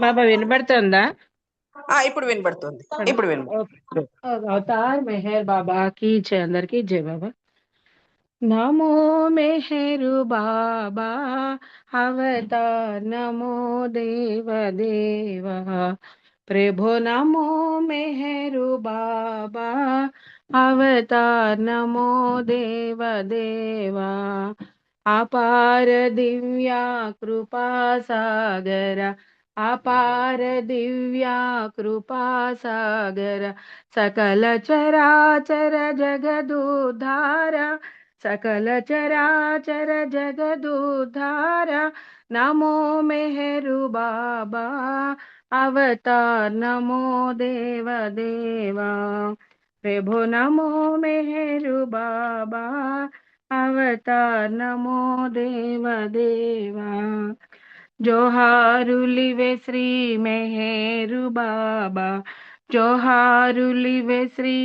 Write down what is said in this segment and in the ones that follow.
బాబా వినబడుతుందా? ఇప్పుడు వినబడుతుంది. ఇప్పుడు వినబడుతుంది. ఓకే. అవతార్ మెహర్ బాబాకి జై, అందరికి జై బాబా. నమో మెహరు బాబా అవతార్, నమో దేవ దేవ ప్రభు, నమో మెహరు బాబా అవతార్, నమో దేవ దేవ అపార దివ్యా కృపా సాగర, అపార దివ్యా కృపా సాగర సకల చరాచర జగదుధార, సకల చరాచర జగదుధార నమో మెహరు బాబా అవతార్, నమో దేవ దేవా ప్రభు, నమో మెహరు బాబా అవతార్, నమో దేవ దేవా జోహారులివే శ్రీ మెహరు బాబా, జోహారులివే శ్రీ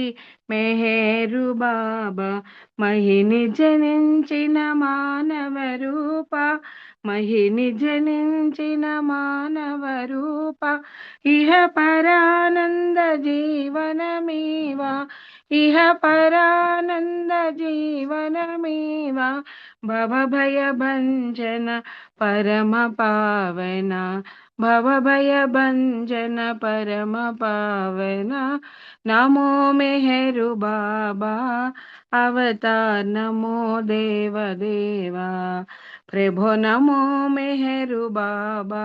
మెహరు బాబా మహిని జనించిన మానవ రూప, మహిని జనించిన మానవ రూప ఇహ పరానంద జీవనమీవా, ఇహ పరానంద జీవనమీవా భవభయ భంజన పరమ పావన, భవభయ భంజన పరమ పావన నమో మెహరు బాబా అవతార్, నమో దేవ దేవా ప్రభు, నమో మెహరు బాబా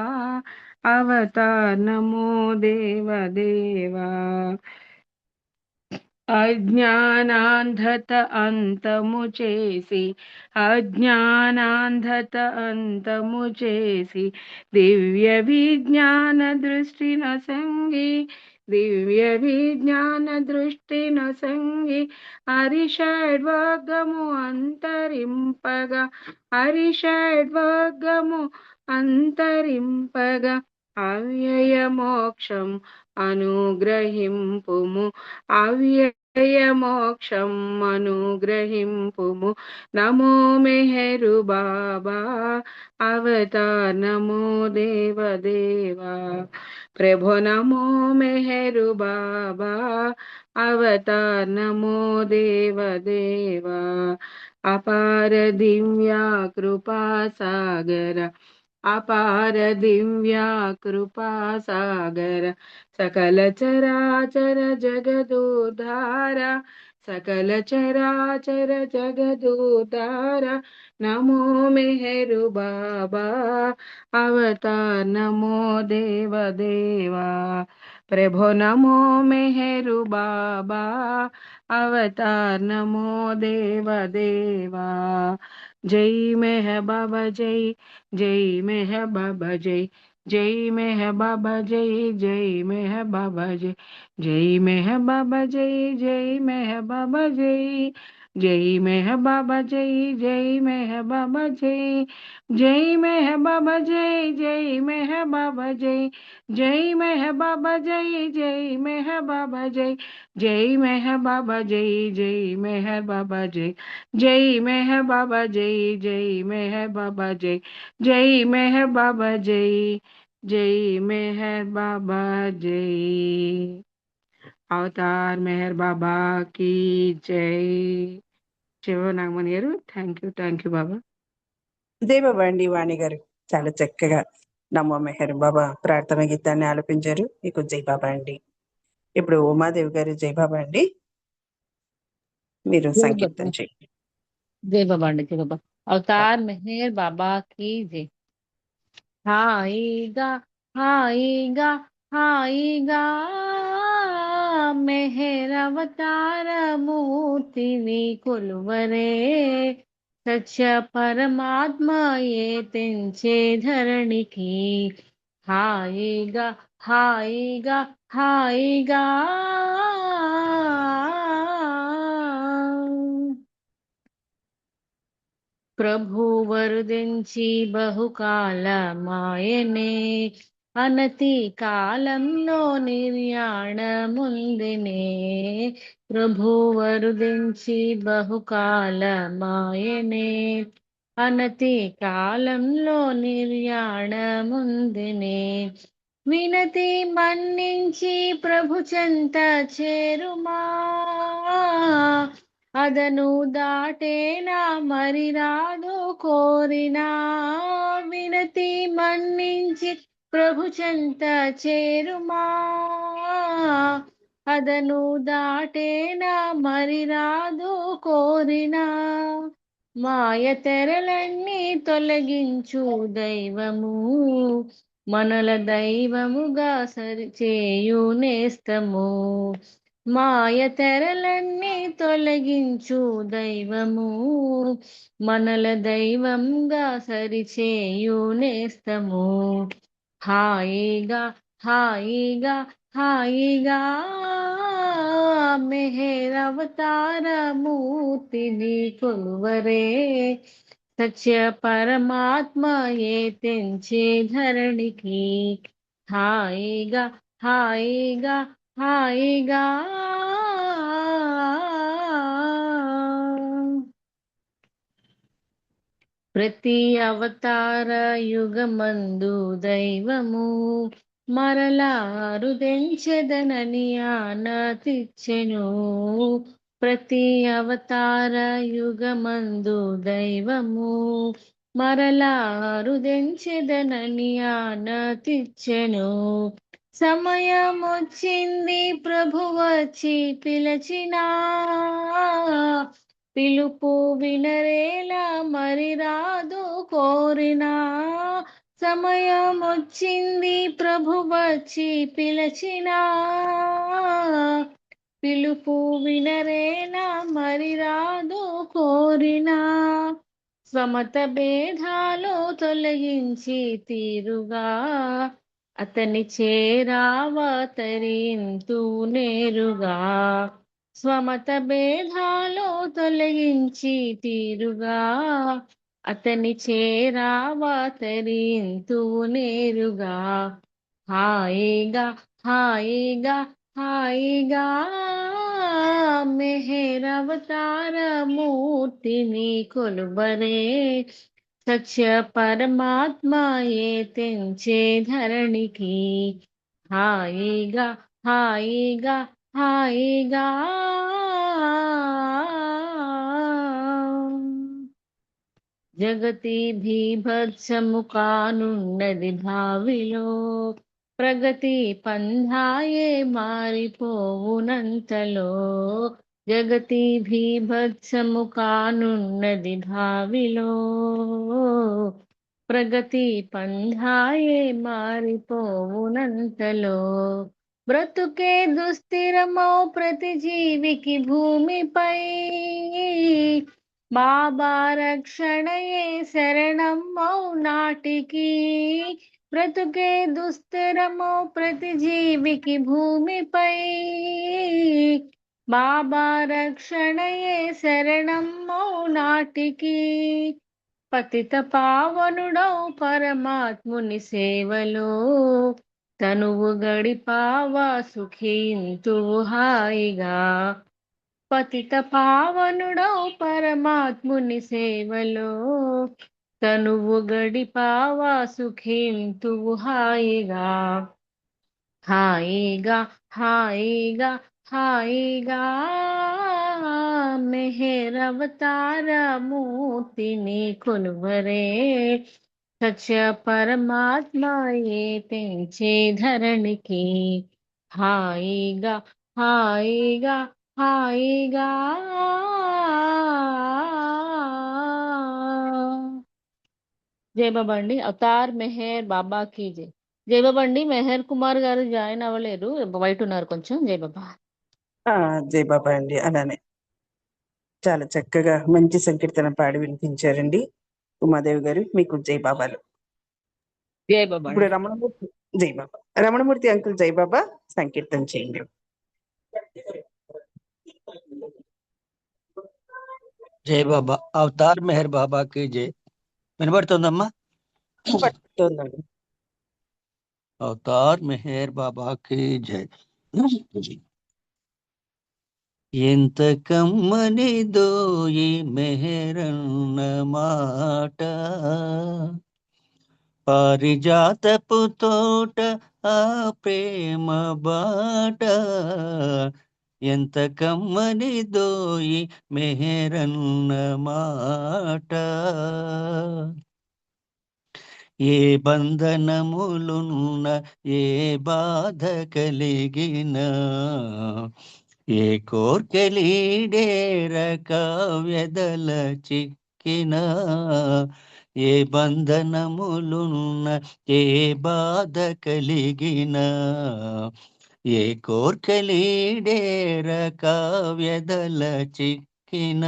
అవతార్, నమో దేవ దేవా అజ్ఞానాంధత అంతము చేసి, అజ్ఞానాంధత అంతము చేసి దివ్య విజ్ఞాన దృష్టి నొసంగి, దివ్య విజ్ఞాన దృష్టి నొసంగి హరిషడ్వర్గము అంతరింపగా, హరిషడ్వర్గము అంతరింపగా అవ్యయ మోక్షం అనుగ్రహింపుము, అవ్యయ మోక్షం అనుగ్రహింపుము నమో మెహరు బాబా అవతార్, నమో దేవ దేవా ప్రభు, నమో మెహరు బాబా అవతార్, నమో దేవ దేవా అపార దివ్యా కృపా సాగర, అపార దివ్యా కృపా సాగర సకల చరాచర జగదుధార, సకల చరాచర జగదుధార నమో మెహరు బాబా అవతార్, నమో దేవ దేవా ప్రభు, నమో మెహరు బాబా అవతార్, నమో దేవ దేవా జై మెహ బాబా జై, జై మెహ బాబా జై, జై మెహ బాబా జై, జై మెహ బాబా జై, జై మెహ బాబా జై, జై మెహ బాబా జై, జై మెహ బాబా జై, జై మెహ బాబా జై, జై మెహ బాబా జై, జై మెహ బాబా జై, జై మెహ బాబా జై, జై మెహ బాబా జై, జై మెహ బాబా జై, జై మెహ బాబా జై, జై మెహ బాబా జై, జై మెహ బాబా జై, జై మెహ బాబా జై, జై మెహర్ బాబా జై అవతార్ మెహర్ బాబా की జై. శివ నాగమణి గారు, థ్యాంక్ యూ బాబా. దేవబాబా అండి వాణి గారు చాలా చక్కగా నమో మెహర్ బాబా ప్రార్థన గీతాన్ని ఆలపించారు. మీకు జై బాబా అండి. ఇప్పుడు ఉమాదేవి గారు జై బాబా అండి, మీరు జై బాబా, సంకీర్తన చేయండి. జై బాబా అండి, జై బాబా. అవతార్ మెహర్ బాబా की జై. హాయిగా, హాయిగా, హాయిగా మెహర్ అవతార మూర్తిని కొలువరే, సత్య పరమాత్మ ఏ తెంచే ధరణికి హాయిగా, హాయిగా, హాయిగా ప్రభు వరుదించి బహుకాలమాయనే, అనతి కాలంలో నిర్యాణముందినే, ప్రభు వరుదించి బహుకాలమాయనే, అనతి కాలంలో నిర్యాణముందినే వినతి మన్నించి ప్రభు చెంత చేరుమా, అదను దాటేనా మరి రాదు కోరినా. వినతి మన్నించి ప్రభు చెంత చేరుమా, అదను దాటేనా మరి రాదు కోరినా. మాయ తెరలన్నీ తొలగించు దైవము, మనల దైవముగా సరిచేయు నేస్తము. మాయ తెరలన్నీ తొలగించు దైవము, మనల దైవంగా సరిచేయు నేస్తము. హాయిగా హాయిగా హాయిగా మెహర్ అవతార మూర్తిని కొలువరే, సత్య పరమాత్మ ఏ తెంచే ధరణికి. హాయిగా హాయిగా హాయిగా ప్రతి అవతార యుగమందు దైవము మరలారు తెంచెదనని ఆనతిచ్చెను. ప్రతి అవతార యుగమందు దైవము మరలారు తెంచెదనని ఆనతిచ్చెను. సమయమొచ్చింది ప్రభు వచ్చి పిలచినా, పిలుపు వినరేలా మరి రాదు కోరినా. సమయమొచ్చింది ప్రభు వచ్చి పిలచినా, పిలుపు వినరేలా మరి రాదు కోరినా. స్వమత భేదాలు తొలగించి తీరుగా, అతని చేరావతరింతు నేరుగా. స్వమత భేదాలు తొలగించి తీరుగా, అతని చేరావతరింతు నేరుగా. హాయిగా హాయిగా హాయిగా మెహర్ అవతార మూర్తిని కొలువరే, సత్య పరమాత్మ ఏ తెంచే ధరణికి. హాయిగా హాయిగా హాయిగా జగతి భీభత్సము కానున్నది భావిలో, ప్రగతి పంధాయే మారిపోవునంతలో. జగతి భీభత్సము కానున్నది భావిలో, ప్రగతి పంధాయే మారిపోవునంతలో. బ్రతుకే దుస్థిరమౌ ప్రతి జీవికి భూమిపై, బాబా రక్షణయే శరణమౌ నాటికి. బ్రతుకే దుస్తరమౌ ప్రతి జీవికి భూమిపై, బాబా రక్షణయే శరణమౌ నాటికి. పతిత పావనుడౌ పరమాత్ముని సేవలో, తనువు గడిపావా సుఖింతువు హాయిగా. పతిత పావనుడౌ పరమాత్ముని సేవలో, తనువు గడిపావా సుఖింతువు హాయిగా. హాయిగా హాయిగా హాయిగా మెహర్ అవతార మూర్తిని కొలువరే, సత్య పరమాత్మ ఏ తెంచే ధరణికి. హాయిగా హాయిగా హాయిగా జై బాబా అండి. అవతార్ మెహర్ బాబా కీ జై. జై బాబా అండి. మెహర్ కుమార్ గారు జాయిన్ అవ్వలేరు, బయట ఉన్నారు కొంచెం. జై బాబా. జై బాబా అండి. అలానే చాలా చక్కగా మంచి సంకీర్తన పాడి వినిపించారండి ఉమాదేవి గారు. మీకు జై బాబాలు. జై బాబా ఇప్పుడు అండి. రమణమూర్తి జై బాబా. రమణమూర్తి అంకుల్ జై బాబా సంకీర్తన చేయండి. జై బాబా. అవతార్ మెహర్ బాబాకి జై. వినబడుతుందమ్మా? పట్టుతోందండి. అవతార్ మెహర్ బాబాకి జై. ఎంత కమ్మనిదో ఈ మెహరన్న మాట, పారిజాతపు తోట ఆ ప్రేమ బాట ఎంత కమ్మనిదోయి మెహరన్న మాట. ఏ బంధనములున్న ఏ బాధ కలిగిన ఏ కోర్కెలీడేర కావ్యదల చిక్కిన ఏ బంధనములున్న ఏ బాధ కలిగిన ఏ కోర్కెలీడేర కావ్యదల చిక్కిన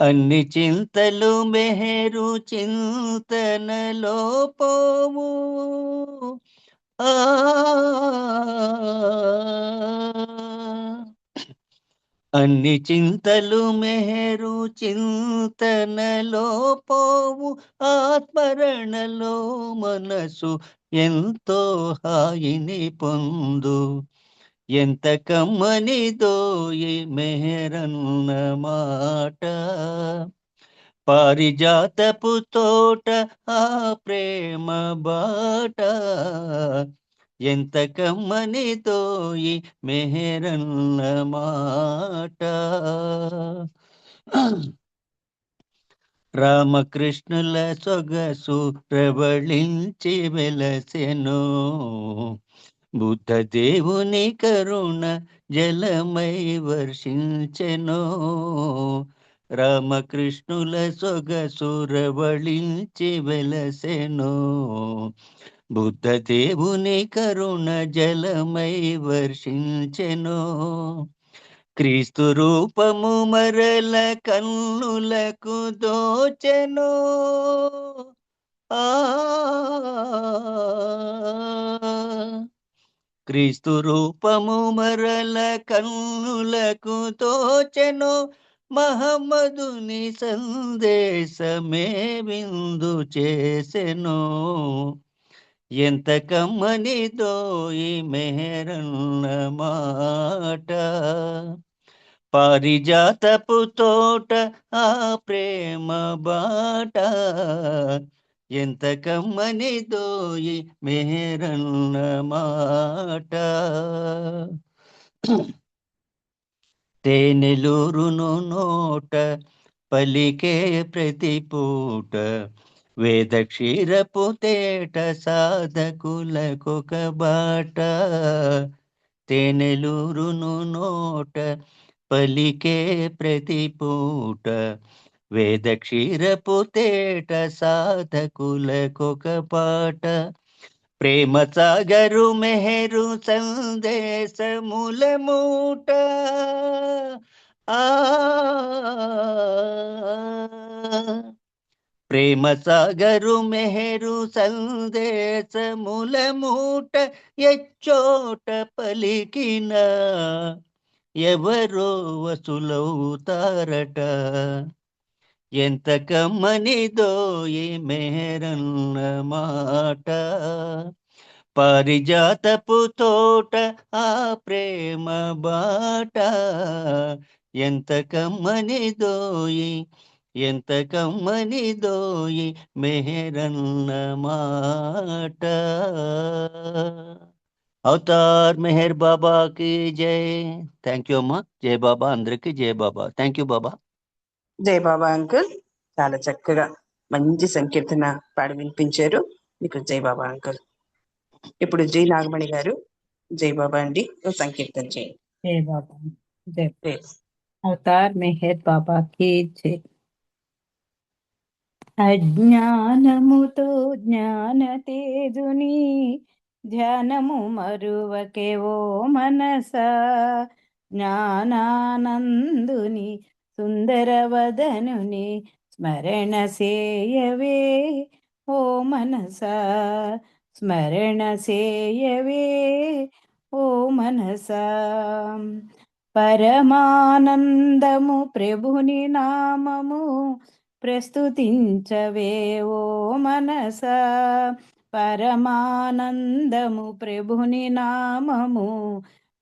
అన్ని చింతలు మెహరు చింతనలో పోవు ఆ అన్ని చింతలు మెహరు చింతనలో పోవు ఆత్మరణలో మనసు ఎంతో హాయిని పొందు ఎంత కమ్మనిదోయి మెహరన్న మాట. పారిజాతపు తోట ఆ ప్రేమ బాట ఎంత కమ్మనిదోయి మెహరన్న మాట. రామకృష్ణుల సొగసు ప్రబళించి వెలసెను బుద్ధదేవుని కరుణ జలమై వర్షించెను. రామకృష్ణుల సొగసు ప్రబళించి వెలసెను బుద్ధదేవుని కరుణ జలమై వర్షించెను. క్రీస్తు రూపము మరల కన్నులకు దోచెను ఆ క్రీస్తు రూపము మరల కన్నులకు దోచెను మహమ్మదుని సందేశమే విందు చేసెను ఎంత కమ్మనిదోయి మెహరన్న మాట. పారిజాతపు తోట ఆ ప్రేమ బాట ఎంత కమ్మనిదోయి మెహరన్న మాట. తేనెలూరును నోట పలికే ప్రతి పూట వేద క్షీరపు తేట సాధకులకొక బాట. తేనెలూరును నోట పలికే ప్రతి పూట వేద క్షీరపు తేట సాధకులకొక పాట. ప్రేమ సాగరు మెహరు సందేశముల మూట ఆ ప్రేమ సాగరు మెహరు సందేశముల మూట ఎచ్చోట పలికిన ఎవరో వసులవుతారట ఎంత కమ్మనిదోయి మెహరన్న మాట. పారిజాతపు తోట ఆ ప్రేమ బాట ఎంత కమ్మనిదోయి ఎంత కమ్మనిదోయి మెహరన్న మాట. అవతార్ మెహర్ బాబాకి జై. థ్యాంక్ యూ అమ్మా. జై బాబా. అందరికి జై బాబా. థ్యాంక్ యూ బాబా. జై బాబా అంకుల్, చాలా చక్కగా మంచి సంకీర్తన పాడి వినిపించారు. మీకు జై బాబా అంకుల్. ఇప్పుడు జై నాగమణి గారు జై బాబా అండి ఓ సంకీర్తన చేయండి. जय बाबा जय Yes. अवतार मेहर बाबा की जय. అజ్ఞానముతో జ్ఞాన తేజుని ధ్యానము మరువకే ఓ మనస జ్ఞానానందుని సుందరవదనుని స్మరణ సేయవే ఓ మనస స్మరణ సేయవే ఓ మనస. పరమానందము ప్రభుని నామము ప్రస్తుతించవే ఓ మనస పరమానందము ప్రభుని నామము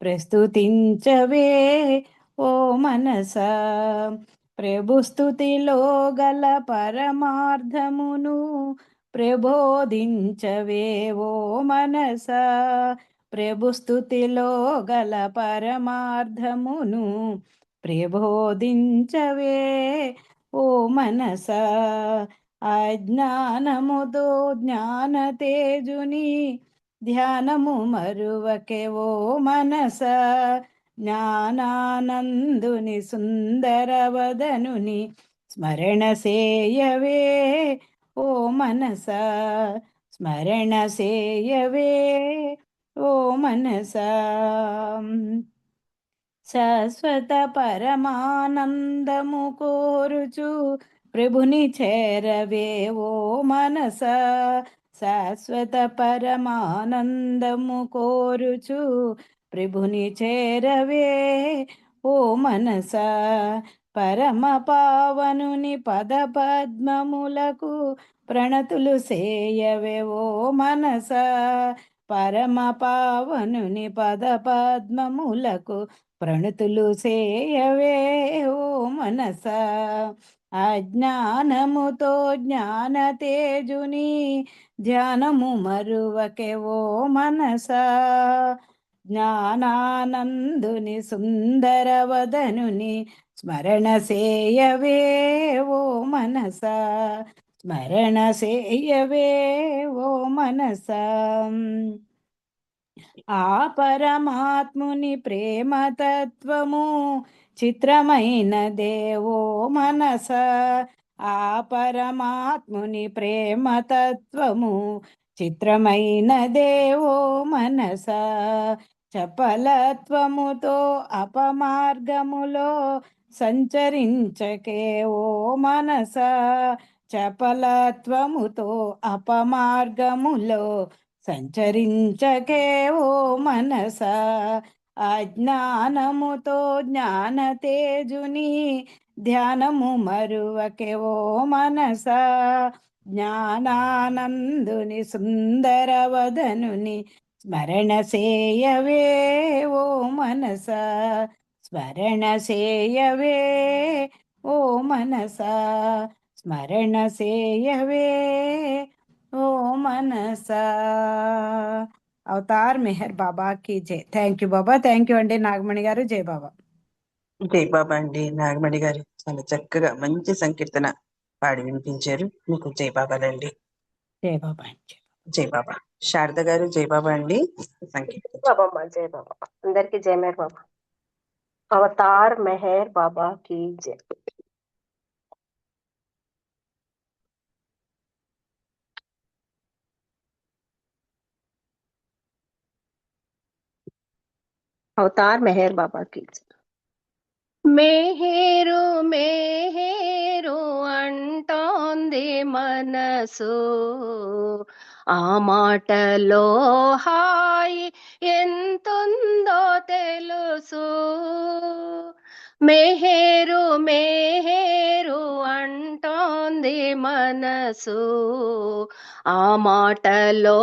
ప్రస్తుతించవే ఓ మనస. ప్రభు స్తుతిలో గల పరమార్థమును ప్రబోధించవే ఓ మనసా. ప్రభు స్తుతిలో గల పరమార్థమును ప్రబోధించవే ఓ మనసా. అజ్ఞానముతో జ్ఞాన తేజుని ధ్యానము మరువకే ఓ మనసా. జ్ఞానానందుని సుందరవదనుని స్మరణ సేయవే ఓ మనసా. స్మరణ సేయవే ఓ మనసా. శాశ్వత పరమానందము కోరుచు ప్రభుని చేరవే ఓ మనసా. శాశ్వత పరమానందము కోరుచు ప్రభుని చేరవే ఓ మనసా. పరమ పావనుని పద పద్మములకు ప్రణతులు సేయవే ఓ మనసా. పరమ పావనుని పద పద్మములకు ప్రణతులు సేయవే ఓ మనసా. అజ్ఞానముతో జ్ఞాన తేజుని ధ్యానము మరువకే ఓ మనసా. జ్ఞానానందుని సుందరవదనుని స్మరణ సేయవే ఓ మనసా. స్మరణ సేయవే ఓ మనసా. ఆ పరమాత్ముని ప్రేమ తత్వము చిత్రమైన దేవో మనస. ఆ పరమాత్ముని ప్రేమ తత్వము చిత్రమైన దేవో మనస. చపలత్వముతో అపమార్గములో సంచరించకే ఓ మనస. చపలత్వముతో అపమార్గములో సంచరించకే ఓ మనసా. అజ్ఞానముతో జ్ఞాన తేజుని ధ్యానము మరువకే ఓ మనసా. జ్ఞానానందుని సుందరవదనుని స్మరణ సేయవే ఓ మనసా. స్మరణ సేయవే ఓ మనసా. స్మరణ సేయవే ఓ మనసా. అవతార్ మెహర్ బాబాకి జై. Thank you Baba. Thank you అండి నాగమణి గారు. జై బాబా. జై బాబా అండి. నాగమణి గారు చాలా చక్కగా మంచి సంకీర్తన పాడి వినిపించారు. మీకు జై బాబాలండి. జై బాబా అండి. జై బాబా. శారద గారు జై బాబా అండి. సంకీర్తన బాబా జై బాబా. అందరికి జై మెహర్ బాబా. అవతార్ మెహర్ బాబా की जय. అవతార్ మెహర్ బాబా की जय. మెహేరు మెహేరు అంటోంది మనసు, ఆ మాటలో హాయి ఎంతుందో తెలుసు. మెహేరు మెహేరు అంటోంది మనసు, ఆ మాటలో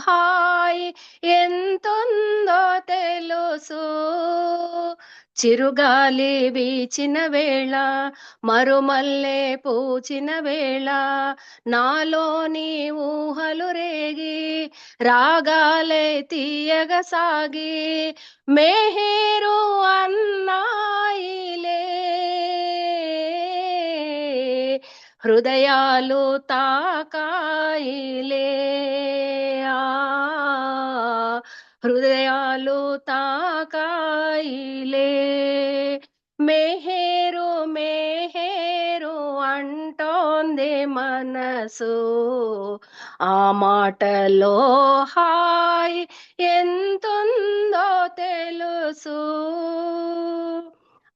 హాయి ఎంతుందో తెలుసు. చిరుగాలి వీచిన వేళ, మరుమల్లె పూచిన వేళ, నాలోని ఊహలు రేగి రాగాలే తీయగా సాగి మెహేరు అన్నాయిలే. హృదయాలు తాకాయిలే, హృదయాలు తాకాయిలే. మెహేరు మెహేరు అంటోంది మనసు, ఆ మాటలో హాయ్ ఎంతుందో తెలుసు.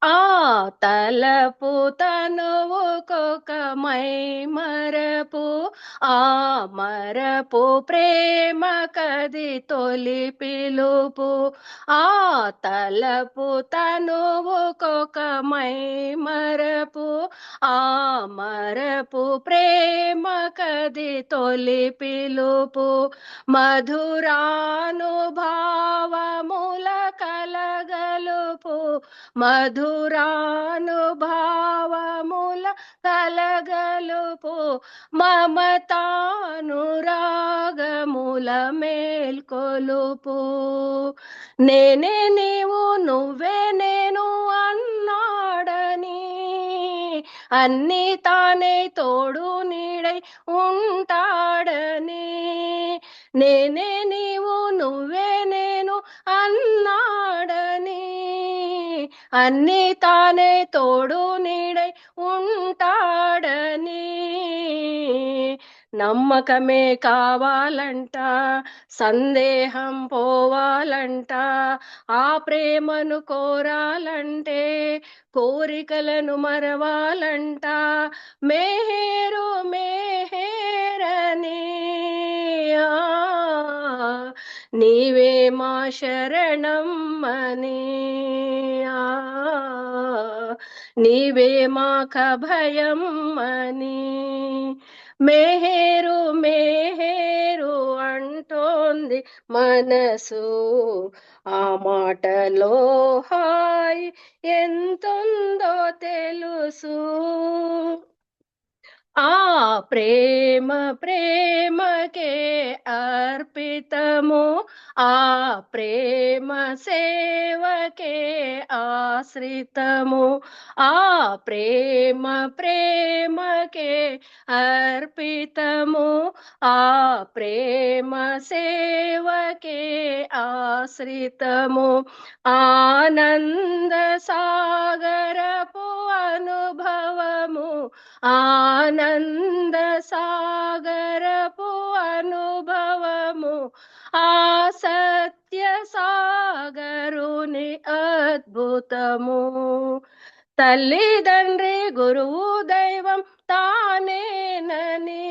ఆ తలపు తనువుకొక మై మరపు, ఆ మరపు ప్రేమ కది తొలి పిలుపు. ఆ తలపు తనువుకొక మై మరపు, ఆ మరపు ప్రేమ కది తొలి పిలుపు. మధురానుభావముల కలగలుపు, మధురానుభావముల కలగలుపు మమతానురాగముల మేల్కొలుపు. నేనే నీవు నువ్వే నేను అన్నాడని, అన్నీ తానే తోడు నీడై ఉంటాడని. నేనే నీవు నువ్వే నేను అన్నాడని, అన్నీ తానే తోడు నీడై ఉంటాడని. నమ్మకమే కావాలంట, సందేహం పోవాలంట, ఆ ప్రేమను కోరాలంటే కోరికలను మరవాలంట. మేహేరు మేహేరని, నీవే మా శరణం అని, నీవే మాక భయం అని. మేహేరు మేహేరు అంటోంది మనసు, ఆ మాటలో హాయ్ ఎంతుందో తెలుసు. ఆ ప్రేమ ప్రేమకే అర్పితము, ఆ ప్రేమ సేవకే ఆశ్రితము. ఆ ప్రేమ ప్రేమకే అర్పితము, ఆ ప్రేమ సేవకే ఆశ్రితము. ఆనంద సాగరపు అనుభవము, ఆనంద సాగరపు అనుభవము, ఆ సత్య సాగరుని అద్భుతము. తల్లిదండ్రి గురువు దైవం తానేనని,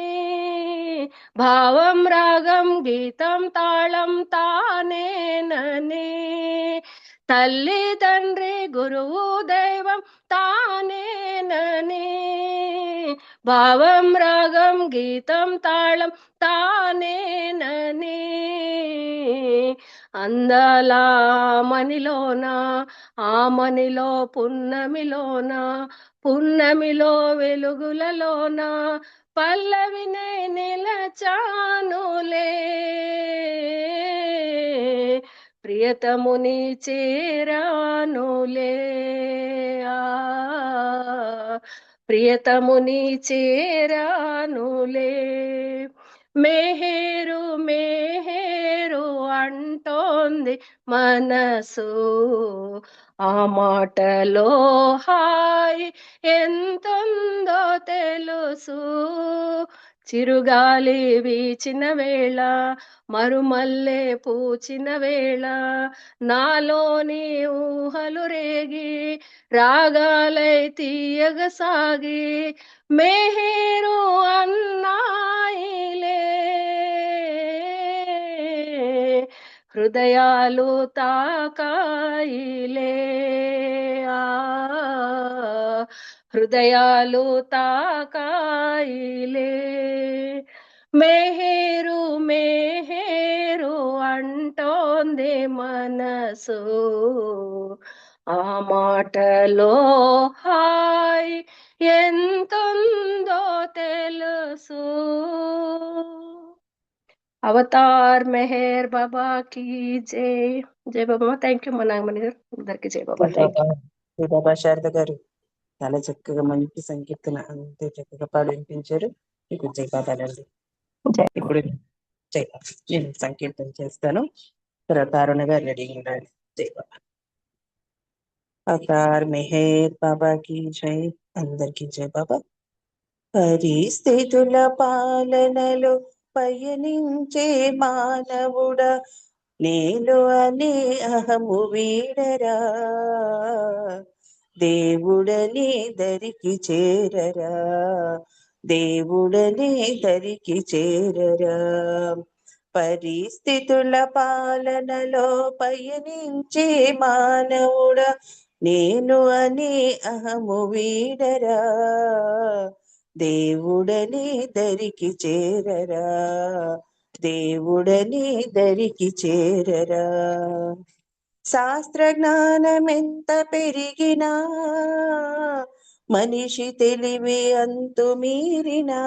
భావం రాగం గీతం తాళం తానేనని. తల్లిదండ్రి గురువు దైవం తానేనని, భావం రాగం గీతం తాళం తానేనని. అందాల మనిలోన, ఆ మనిలో పున్నమిలోన, పున్నమిలో వెలుగులలోన పల్లవినై నిలచానులే. ప్రియతముని చేరానులే, ప్రియతముని చేరానులే. మేహేరు మేహేరు అంటోంది మనసు, ఆ మాటలో హాయ్ ఎంతుందో తెలుసు. చిరుగాలి వీచిన వేళ, మరుమల్లె పూచిన వేళ, నాలోని ఊహలు రేగి రాగాలై తీయగ సాగి మేహేరు అన్నాయిలే. హృదయాలు తాకాయిలే, హృదయాలు తాకాయిలే. మేహేరు మేహేరు అంటోంది మనసు, ఆ మాటలో హాయ్ ఎంతుందో తెలుసు. అవతార్ మెహర్ బాబా కి జై. జై బాబా. థ్యాంక్ యూ మా నాగమణి గారు. అందరికి జై బాబా. Thank you. బాబా శారద గారు చాలా చక్కగా మంచి సంకీర్తన అంతే చక్కగా పాడి వినిపించారు. మీకు జై బాబాలండి. ఇప్పుడు జై బాబా నేను సంకీర్తన చేస్తాను, తర్వాత అరుణ గారు రెడీగా ఉండాలి. జై బాబా. అవతార్ మెహర్ బాబా కి జై. అందరికి జై బాబా. పరిస్థితుల పాలనలో పయనించే మానవుడా, నేను అనే అహము వీడరా, దేవుడని దరికి చేరరా, దేవుడని దరికి చేరరా. పరిస్థితుల పాలనలో పయనించే మానవుడా, నేను అనే అహము వీడరా, దేవుడని దరికి చేరరా, దేవుడని దరికి చేరరా. శాస్త్ర జ్ఞానమెంత పెరిగినా మనిషి తెలివి అంతు మీరినా,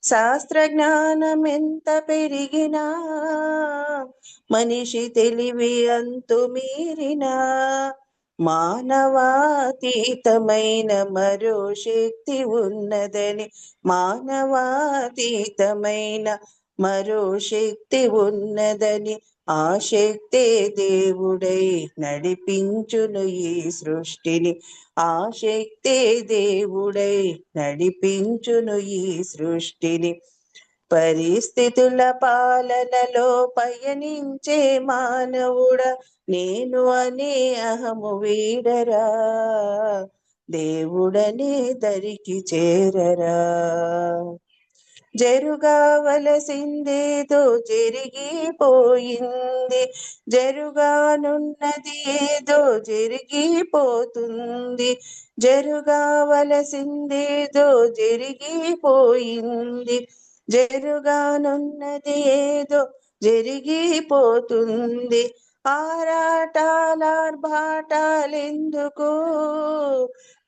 శాస్త్రజ్ఞానం ఎంత పెరిగినా, మనిషి తెలివి అంతు మీరినా, మానవాతీతమైన మరో శక్తి ఉన్నదని, మానవాతీతమైన మరో శక్తి ఉన్నదని, ఆ శక్తే దేవుడై నడిపించును ఈ సృష్టిని, ఆ శక్తే దేవుడై నడిపించును ఈ సృష్టిని. పరిస్థితుల పాలనలో పయనించే మానవుడ, నేను అనే అహము వీడరా, దేవుడనే దరికి చేరరా. జరుగావలసిందేదో జరిగిపోయింది, జరుగానున్నది ఏదో జరిగిపోతుంది, జరుగావలసిందేదో జరిగిపోయింది, జరుగానున్నది ఏదో జరిగిపోతుంది. ఆరాటాలార్భాటాలెందుకు,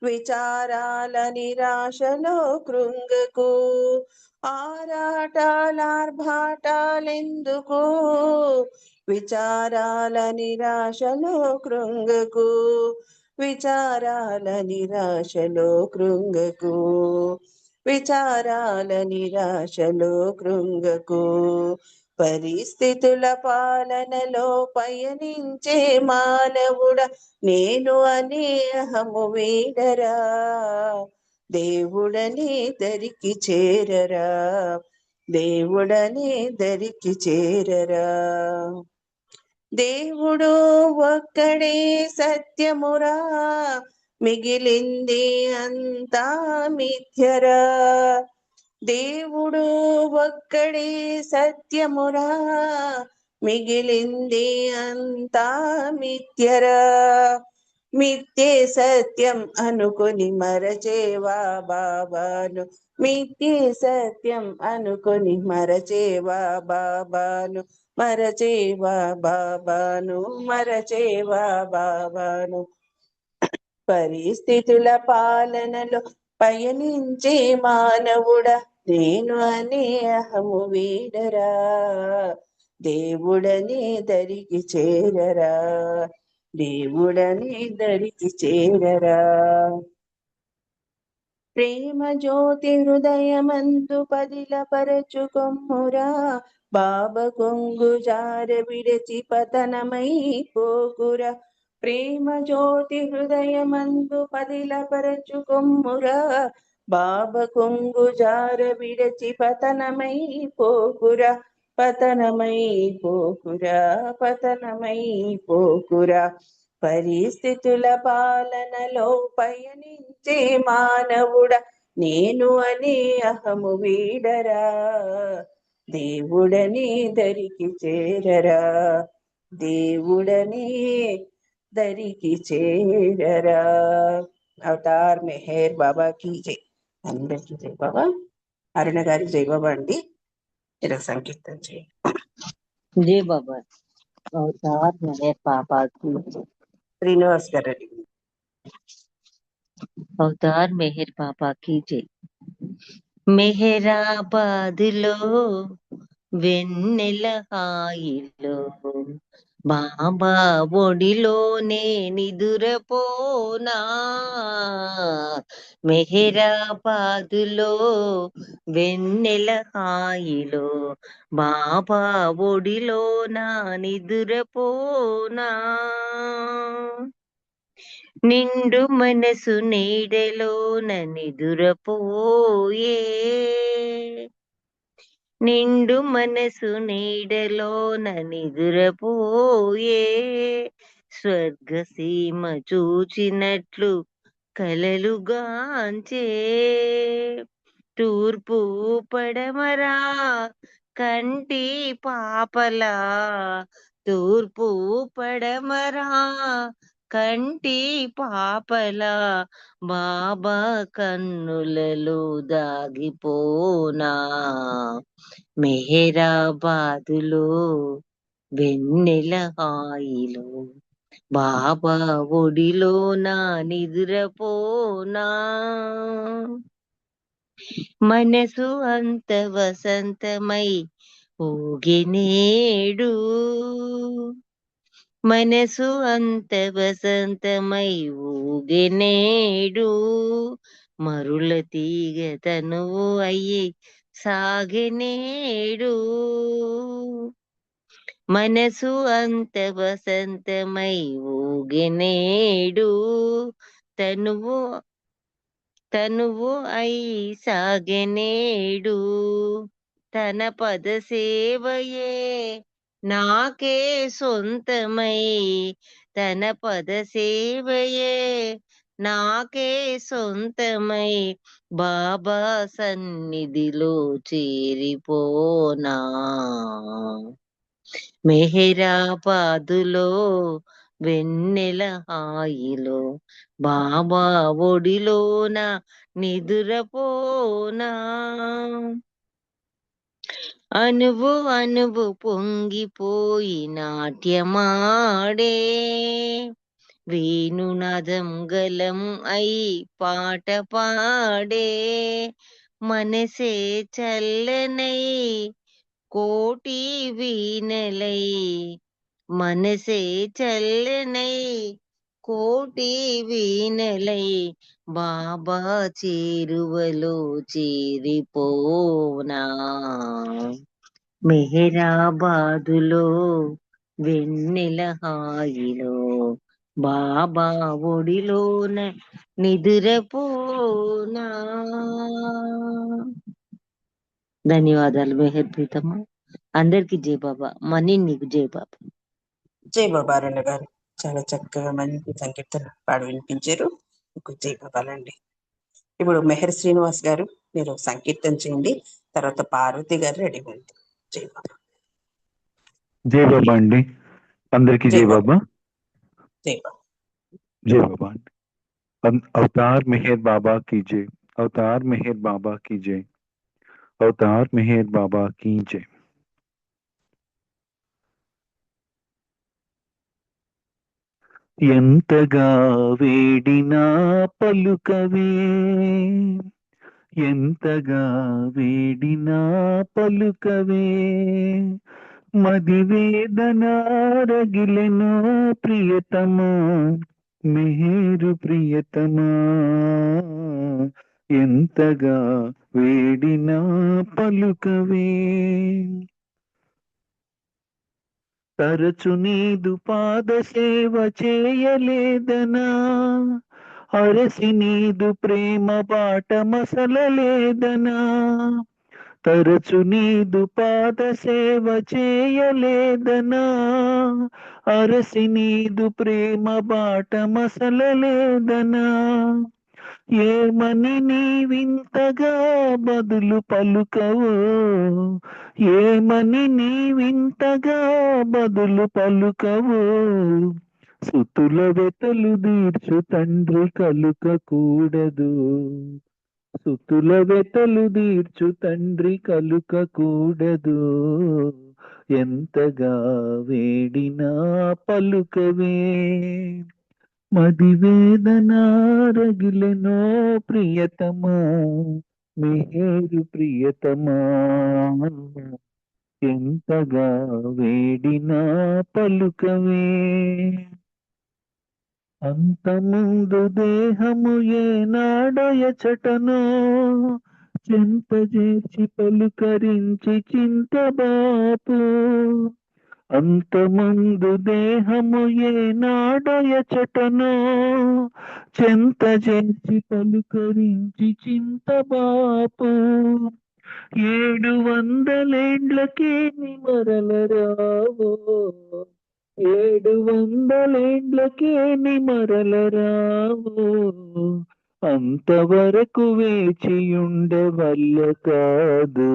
విచారాల నిరాశలో కృంగకు, ఆరాటాలార్భాటాలెందుకు, విచారాల నిరాశలో కృంగకు, విచారాల నిరాశలో కృంగకు, విచారాల నిరాశలో కృంగకు. పరిస్థితుల పాలనలో పయనించే మానవుడ, నేను అనే అహము వీడరా, దేవుడని దరికి చేరరా, దేవుడని దరికి చేరరా. దేవుడు ఒక్కడే సత్యమురా, మిగిలింది అంతా మిథ్యరా, దేవుడు ఒక్కడే సత్యమురా, మిగిలింది అంతా మిథ్యరా. మిథ్యే సత్యం అనుకొని మరచేవా బాబాను, మిథ్యే సత్యం అనుకొని మరచేవా బాబాను, మరచేవా బాబాను, మరచేవా బాబాను. పరిస్థితుల పాలనలో పయనించే మానవుడ, నేను అనే అహము వీడరా, దేవుడని దరికి చేరరా, దేవుడని దరికి చేరరా. ప్రేమ జ్యోతి హృదయమందు పదిల పరచుకొమ్మురా, బాబ కొంగు జార విడచి పతనమై పోకురా, ప్రేమ జ్యోతి హృదయమందు పదిల పరచుకొమ్మురా, బాబ కొంగు జార విడచి పతనమై పోకురా, పతనమై పోకురా, పతనమై పోకురా. పరిస్థితుల పాలనలో పయనించే మానవుడ, నేను అనే అహము వీడరా, దేవుడని దరికి చేరరా, దేవుడని దరికి చేరరా. అవతార్ మెహర్ బాబా की जय. అందరికీ జై బాబా. అరుణ గారి జై బాబా అండి. ఇలా సంకీర్తన చేయండి. జై బాబా. అవతార్ మెహర్ బాబా की जय. శ్రీనివాస్ గారు అడిగింది. అవతార్ మెహర్ బాబా की जय. మెహరాబాదులో వెన్నెల హాయిలో, బాబా ఒడిలోనే నిదురపోనా, మెహరాబాదులో వెన్నెల హాయిలో, బాబా ఒడిలోన నిదురపోనా, నిండు మనసు నీడలోన నిదురపోయే, నిండు మనసు నీడలోన నిదురపోయే, స్వర్గసీమ చూచినట్లు కలలుగాంచే, తూర్పు పడమరా కంటి పాపలా, తూర్పు పడమరా కంటి పాపలా, బాబా కన్నులలో దాగిపోనా, మెహరాబాదులో వెన్నెల హాయిలో. బాబా ఒడిలోన నిదురపోనా మనసు అంత వసంతమై ఊగినేడు మనసు అంత వసంతమై ఊగినేడు మరుల తీగ తనువు అయ్యి సాగినేడు మనసు అంత వసంతమై ఊగినేడు తనువు అయి సాగెనేడు తన పద సేవయే నాకే సొంతమై తన పద సేవయే నాకే సొంతమై బాబా సన్నిధిలో చేరిపోనా మెహరాబాదులో వెన్నెల హాయిలో బాబా ఒడిలోన నిదురపోనా అనువు పొంగిపోయి నాట్యమాడే వేణునాదం గలం అయి పాట పాడే మనసే చల్లనై కోటి వీణలై మనసే చల్లనై కోటి వీణలై బాబా చేరువలో చేరిపోనా మెహరాబాదులో వెన్నెల హాయిలో బాబా ఒడిలోన నిదురపోనా. ధన్యవాదాలు మెహర్ ప్రీతమ్మ. అందరికి జై బాబా. మనీ నీకు జై బాబా. జై బాబా అరుణ గారు చాలా చక్కగా మంచి సంకీర్తన పాడి వినిపించారు. మీకు జై బాబాలండి. ఇప్పుడు మెహర్ శ్రీనివాస్ గారు మీరు సంకీర్తన చేయండి. తర్వాత పార్వతి గారు రెడీ ఉంది. జై బాబా. జై బాబా అండి. అందరికి జై జై బాబా. బాబా. జై బాబా. జై బాబా అండి. अवतार मेहर बाबा की जय. अवतार मेहर बाबा की जय. अवतार मेहर बाबा की जय. ఎంతగా వేడినా పలుకవే ఎంతగా వేడినా పలుకవే మదివేదన రగిలెను ప్రియతమా మెహరు ప్రియతమా ఎంతగా వేడినా పలుకవే తరచు నీదు పాద సేవ చేయలేదనా అరసి నీదు ప్రేమ బాట మసలలేదనా తరచు నీదు పాద సేవ చేయలేదనా అరసి నీదు ప్రేమ బాట మసలలేదనా ఏమని నీవింతగా బదులు పలుకవు ఏమని నీవింతగా బదులు పలుకవు సుతుల వెతలు తీర్చు తండ్రి కలుకకూడదు సుతుల వెతలు తీర్చు తండ్రి కలుకకూడదు ఎంతగా వేడినా పలుకవే మదివేదన రగిలెనో ప్రియతమా మెహరు ప్రియతమా ఎంతగా వేడినా పలుకవే అంతముందు దేహము ఏనాడయచటనో చెంత చేర్చి పలుకరించి చింతబాపు అంతముందు దేహము ఏనాడయచటనో చెంత చేర్చి పలుకరించి చింతబాపు 700 మరలరావో 700 మరలరావో అంతవరకు వేచియుండవల్ల కాదు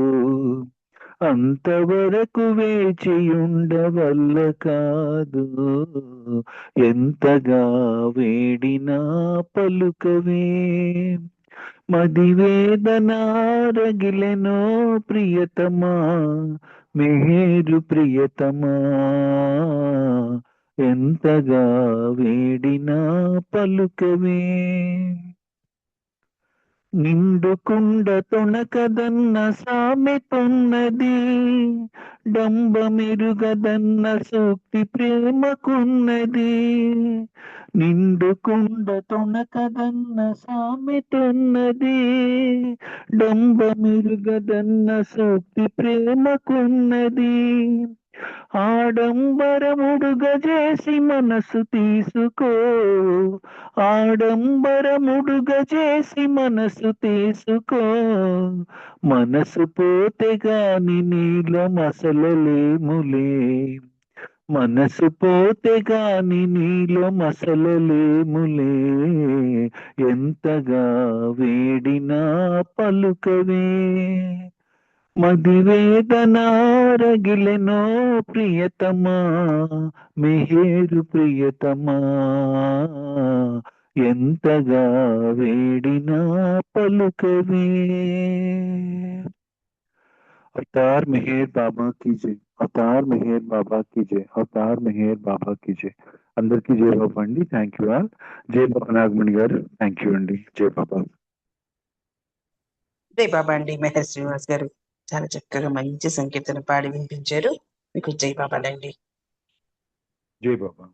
అంతవరకు వేచియుండవల్ల కాదు ఎంతగా వేడినా పలుకవే మదివేదన రగిలెనో ప్రియతమా మెహరు ప్రియతమా ఎంతగా వేడినా పలుకవే. నిండుకుండ తొణకదన్న సామెతున్నది, డంబమెరుగదన్న సూక్తి ప్రేమకున్నది. నిండుకుండ తొణకదన్న సామెతున్నది, డంబమెరుగదన్న సూక్తి ప్రేమకున్నది. ఆడంబరముడుగా చేసి మనసు తీసుకో, ఆడంబరముడుగా చేసి మనసు తీసుకో. మనసు పోతే గాని నీలో మసలలేములే, మనసు పోతే గాని నీలో మసలలేములే. ఎంతగా వేడినా పలుకవే. మదివేదనారగిలెనో ప్రియతమా, మెహేరు ప్రియతమా. ఎంతగా వేడినా పలుకవే. అవతార్ మెహర్ బాబా की जय, అవతార్ మెహర్ బాబా की जय, అవతార్ మెహర్ బాబా की जय. అందరికీ జై బాబా అండి. Thank you all. జై బాబా నాగమణి గారు, థ్యాంక్ యూ అండి. జై బాబా. జై బాబా అండి. మెహర్ శ్రీనివాస్ గారు చాలా చక్కగా మంచి సంకీర్తన పాడి వినిపించారు. మీకు జై బాబాలండి. జై బాబా.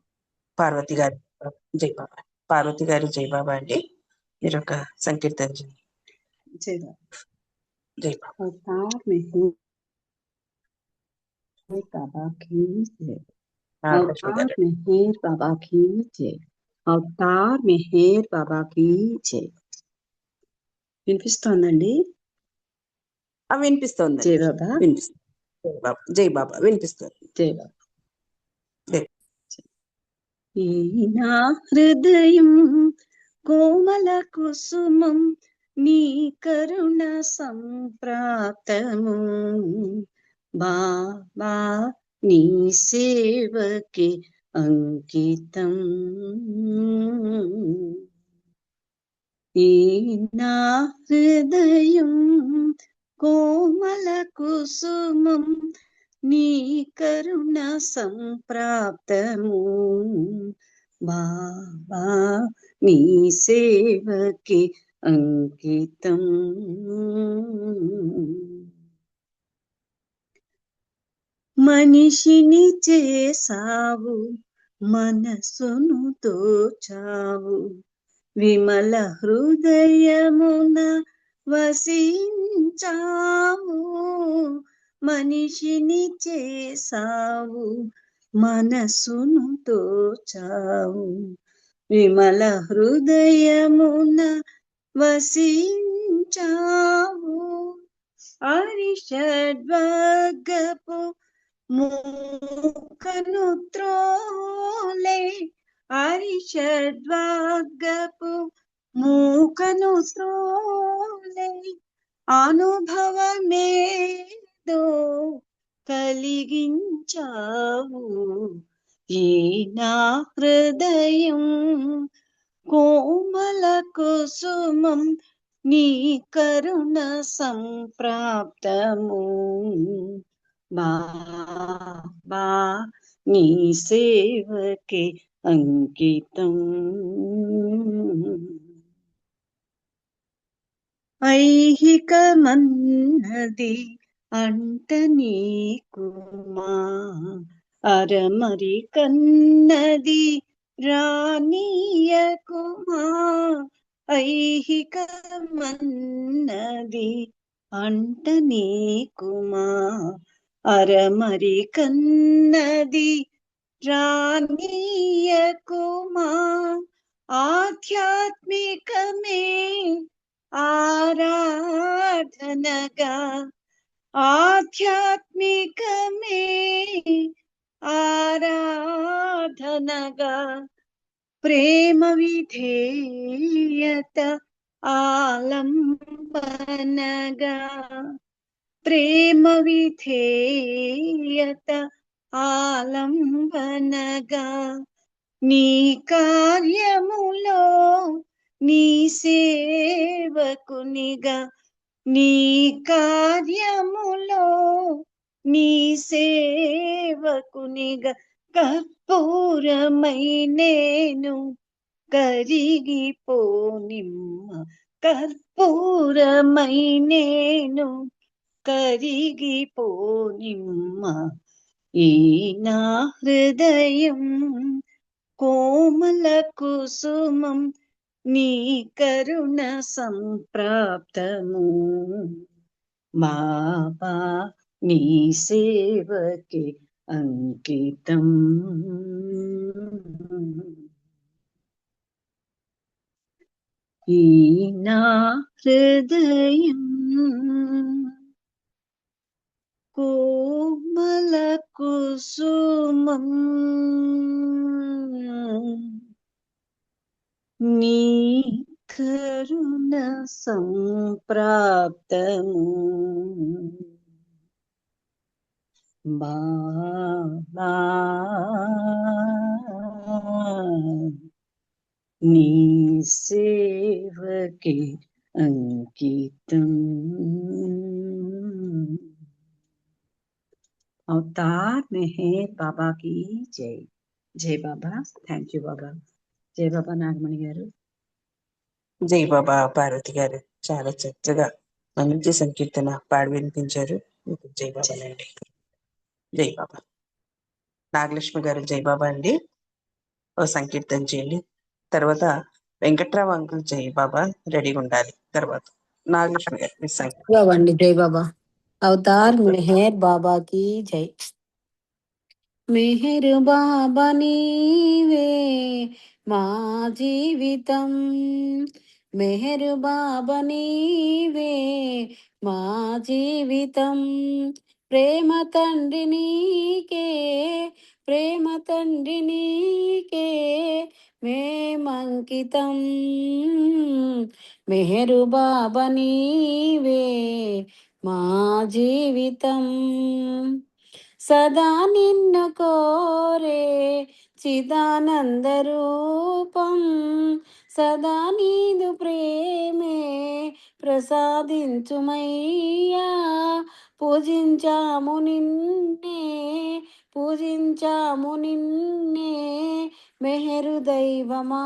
పార్వతి గారు జై బాబా. పార్వతి గారు జై బాబా అండి. మీరు ఒక సంకీర్తన చేయండి. జై బాబా. జై బాబా. అవతార్ మెహర్ బాబా की जय, నాగలక్ష్మి అవతార్ గారు. మెహర్ బాబా की जय, అవతార్ మెహర్ బాబా की जय. వినిపిస్తోందండి? వినిపిస్తోందండి. జై బాబా. వినిపిస్తుంది. జై బాబా. జై బాబా వినిపిస్తుంది. జై బాబా. జై. ఈ నా హృదయం కోమల కుసుమం, నీ కరుణ సంప్రాప్తము. బాబా నీ సేవకి అంకితం. ఈ నా హృదయం కోమల కుసుమం, నీ కరుణ సంప్రాప్తము. బాబా నీ సేవకి అంకితం. మనిషిని చేసావు, మనసును దోచావు, విమల హృదయమున వసించావు. మనిషిని చేసావు, మనసును దోచావు, విమల హృదయమున వసించావు. అరిషడ్వర్గపు మూకను త్రోలే, అరిషడ్వర్గపు మూకను త్రోలే, అనుభవమేదో కలిగించావు. ఈ నా హృదయం కోమల కుసుమం, నీ కరుణ సంప్రాప్తము. బాబా నీ సేవకి అంకితం. ఐహికమన్నది అంట నీకుమా, అరమరి కన్నది రానీయకుమా. ఐహికమన్నది అంట నీకుమా, అరమరి కన్నది రానీయకుమా. ఆధ్యాత్మికమే ఆరాధనగా, ఆధ్యాత్మికమే ఆరాధనగా, ప్రేమ విధేయత ఆలంబనగా, ప్రేమ విధేయత ఆలంబనగా. నీ కార్యములో నీ సేవకునిగా, నీ కార్యములో నీ సేవకునిగా కర్పూరమై నేను కరిగిపోనిమ్మ, కర్పూరమై నేను కరిగిపోనిమ్మ, ఈ నా హృదయం కోమల కుసుమం నీ కరుణ సంప్రాప్తము, బాబా నీ సేవకి అంకితం. ఈ నా హృదయం కోమల కుసుమం నీ కరుణ సంప్రాప్తము, బాబా నీ సేవకి అంకితం. అవతార్ మెహర్ బాబా की జై. జై బాబా. థ్యాంక్ యూ బాబా. జై బాబా నాగమణి గారు. జై బాబా పార్వతి గారు చాలా చక్కగా మంచి సంకీర్తన పాడి వినిపించారు. మీకు జై బాబానండి. జై బాబా. నాగలక్ష్మి గారు జై బాబా అండి. ఓ సంకీర్తన చేయండి. తర్వాత వెంకట్రావు అంకుల్ జై బాబా రెడీగా ఉండాలి. తర్వాత నాగలక్ష్మి గారు మీ సంకీర్తన. బాబా అండి. జై బాబా. అవతార్ మెహర్ బాబా की జై. మెహర్ బాబా నీవే మా జీవితం, మెహర్ బాబా నీవే మా జీవితం, ప్రేమ తండ్రి నీకే, ప్రేమ తండ్రి నీకే మేమంకితం, మెహర్ బాబా నీవే మా జీవితం, సదా నిన్ను కోరే చిదానంద రూపం, సదా నీదు ప్రేమే ప్రసాదించుమయ్యా, పూజించాము నిన్నే, పూజించాము నిన్నే మెహరు దైవమా,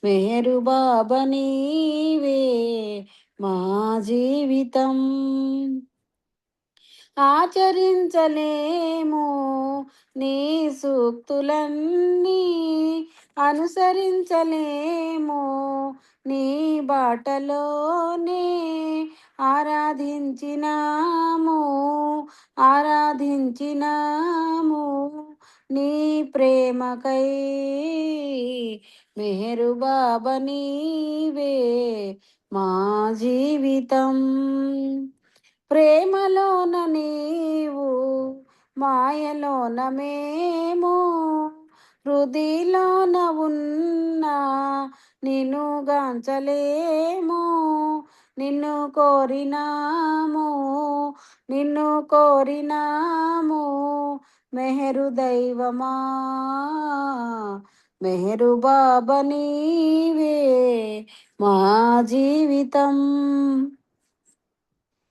మెహరు బాబా నీవే మా జీవితం, ఆచరించలేము నీ సూక్తులన్నీ, అనుసరించలేము నీ బాటలోనే, ఆరాధించినాము ఆరాధించినాము నీ ప్రేమకై, మెహరు బాబా నీవే మా జీవితం, ప్రేమలోన నీవు మాయలోన మేము, హృదిలోన ఉన్నా నిన్ను గాంచలేము, నిన్ను కోరినాము నిన్ను కోరినాము మెహరు దైవమా, మెహరు బాబా నీవే మా జీవితం,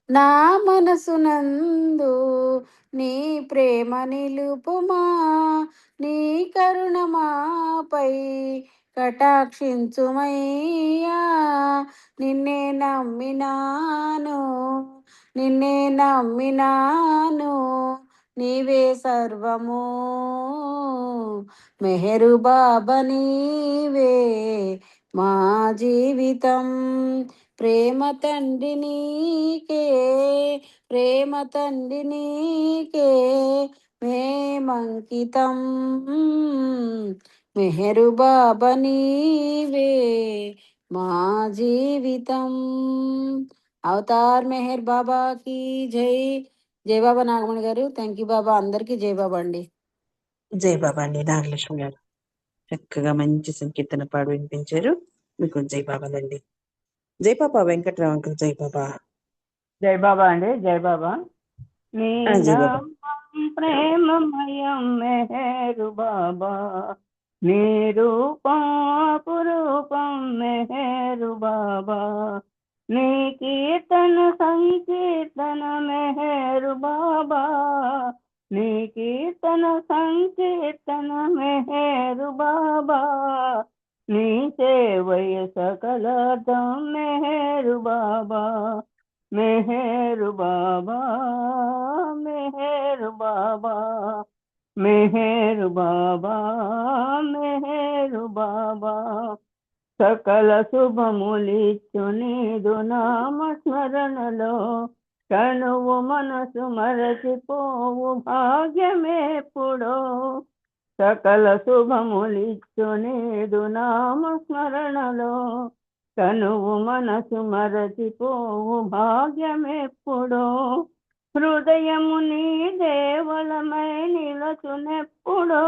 నా మనసునందు నీ ప్రేమ నిలుపుమా, నీ కరుణ మాపై కటాక్షించుమయ్యా, నిన్నే నమ్మినాను నిన్నే నమ్మినాను నీవే సర్వము, మెహరు బాబా నీవే మా జీవితం, ప్రేమ తండ్రి నీకే, ప్రేమ తండ్రి నీకే మేమంకితం, మెహరు బాబా నీవే మా జీవితం, అవతార్ మెహర్ బాబాకి జై. జై బాబా నాగమణి గారు. థ్యాంక్ యూ బాబా. అందరికీ జై బాబా అండి. జై బాబా అండి. నాగలక్ష్మి గారు చక్కగా మంచి సంకీర్తన పాడు వినిపించారు. మీకు జై బాబాలండి. జై బాబా వెంకట్రావు అంకుల్ జై బాబా. జై బాబా అండి. జై బాబా. నీ జై బాబా. నామం ప్రేమమయం మెహరు బాబా, నీ రూపం అపురూపం మెహరు బాబా, నీ కీర్తన సంకీర్తన మెహరు బాబా, నీ కీర్తన సంకీర్తన మెహరు బాబా, నీ సేవయ సకలర్థం మెహరు బాబా, మెహరు బాబా, మెహరు బాబా, మెహరు బాబా, మెహరు బాబా. సకల శుభములిచ్చు నీదు నామ స్మరణలో, కనువు మనసు మరచిపోవు భాగ్యమేప్పుడో. సకల శుభములిచ్చు నీదు నామ స్మరణలో, కనువు మనసు మరచిపోవు భాగ్యమెప్పుడో. హృదయము నీ దేవలమై నిలచునెప్పుడో,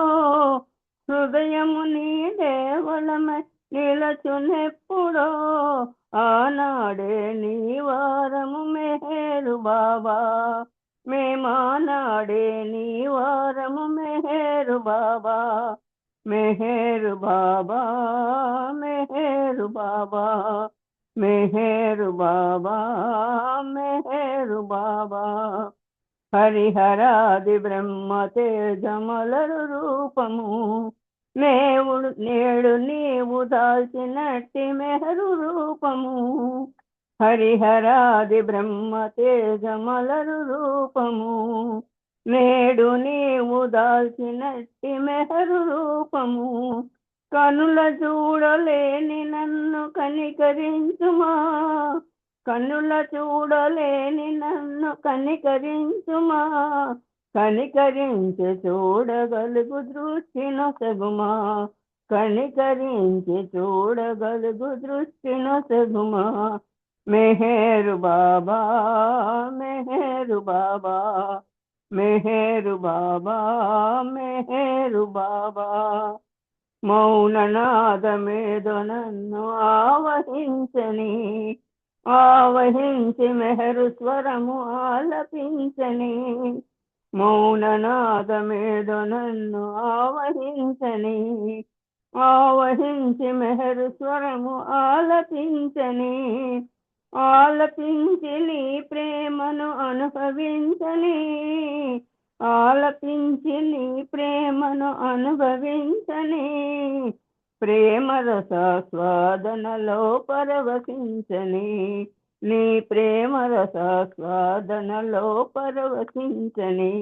హృదయము నీ దేవలమై నిలచునెప్పుడో. ఆనాడే నీ వారము మెహరు బాబా, మేమానాడే నీ వారము మెహరు బాబా, మెహరు బాబా, మెహరు బాబా, మెహరు బాబా, మెహరు బాబా. హరిహరాది బ్రహ్మ తేజమలరు రూపము, నేడు నీవు దాల్చినట్టి మెహరు రూపము. హరిహరాది బ్రహ్మ తేజమలరు రూపము, నేడు నీవు దాల్చినట్టి మెహరు రూపము. కనుల చూడలేని నన్ను కనికరించుమా, కన్నుల చూడలేని నన్ను కనికరించుమా, కనికరించి చూడగలుగు దృష్టి నొసగుమా, కనికరించి చూడగలుగు దృష్టి నొసగుమా. మెహరు బాబా, మెహరు బాబా, మెహరు బాబా, మెహరు బాబా. మౌననాదమేదో నన్ను ఆవహించని, ఆవహించి మెహరు స్వరము ఆలపించని. మౌననాదమేదో నన్ను ఆవహించని, ఆవహించి మెహరు స్వరము ఆలపించని. ఆలపించి నీ ప్రేమను అనుభవించని, ఆలపించి నీ ప్రేమను అనుభవించని. ప్రేమ రసాస్వాదనలో పరవశించని, నీ ప్రేమ రసాస్వాదనలో పరవశించని.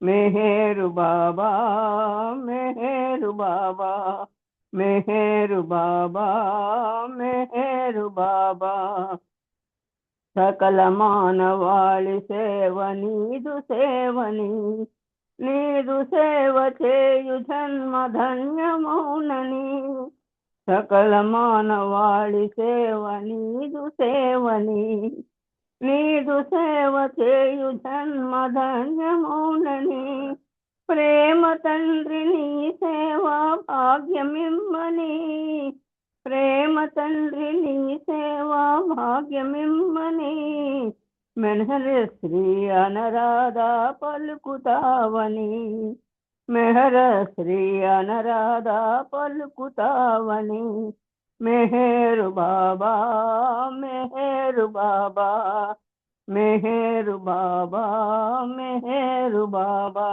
మెహరు బాబా, మెహరు బాబా, మెహరు బాబా, మెహరు బాబా. సకల మానవాళి సేవ నీదు సేవని, నీదు సేవ చేయు జన్మ ధన్యమౌనని. సకల మానవాళి సేవ నీదు సేవని, నీదు సేవ చేయు జన్మ ధన్యమౌనని. ప్రేమ తండ్రి నీ సేవా భాగ్యమిమ్మని, ప్రేమ తండ్రి నీ సేవా భాగ్యమిమ్మని. మెహర శ్రీ అనరాధా పలుకుతావని, మెహర శ్రీ అనరాధా పలుకుతావని. మెహరు బాబా, మెహరు బాబా, మెహరు బాబా, మెహరు బాబా.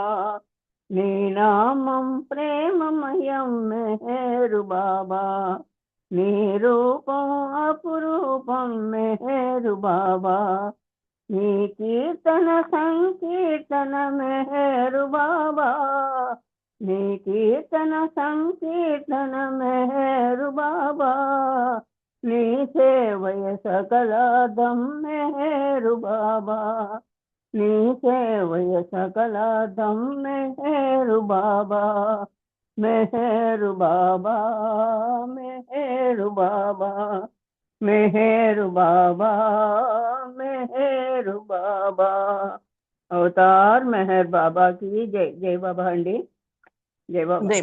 నీ నామం ప్రేమమయం మెహరు బాబా, నీ రూపం అపురూపం మెహరు బాబా. నీ కీర్తన సంకీర్తన మెహరు బాబా, నీ కీర్తన సంకీర్తన మెహరు బాబా. నీ సేవయ సకలాదం మెహరు బాబా, నీ సేవయ సకలాదం మెహరు బాబా, మెహరు బాబా, మెహరు బాబా, మెహరు బాబా, మెహరు బాబా. అవతార్ మెహర్ బాబా కి జై. జై బాబా అండి, జై బాబా. జై